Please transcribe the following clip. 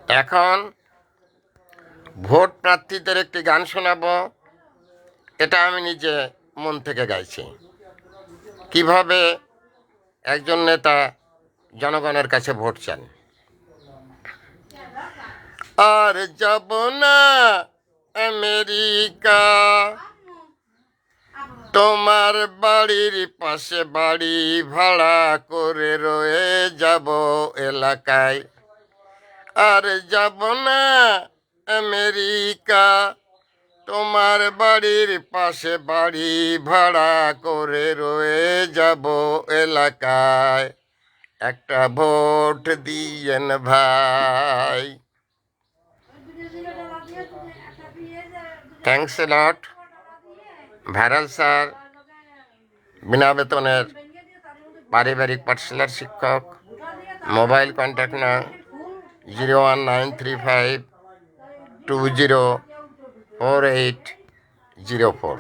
এখন ভোট প্রার্থীদের একটি গান শোনাবো। এটা আমি নিজে মন থেকে গাইছি। কিভাবে একজন নেতা জনগণের কাছে ভোট চান। আর যাব না আমেরিকা, তোমার বাড়ির পাশে বাড়ি ভাড়া করে রয়ে যাব এলাকায়। আর যাব না আমেরিকা, তোমার বাড়ির পাশে বাড়ি ভাড়া করে রয়ে যাব এলাকায়। একটা ভোট দিয়েন ভাই। Thanks a lot. Viral sir, বিনা বেতনের পারিবারিক পাঠশালার শিক্ষক। মোবাইল কন্ট্যাক্ট নাম 01935204804।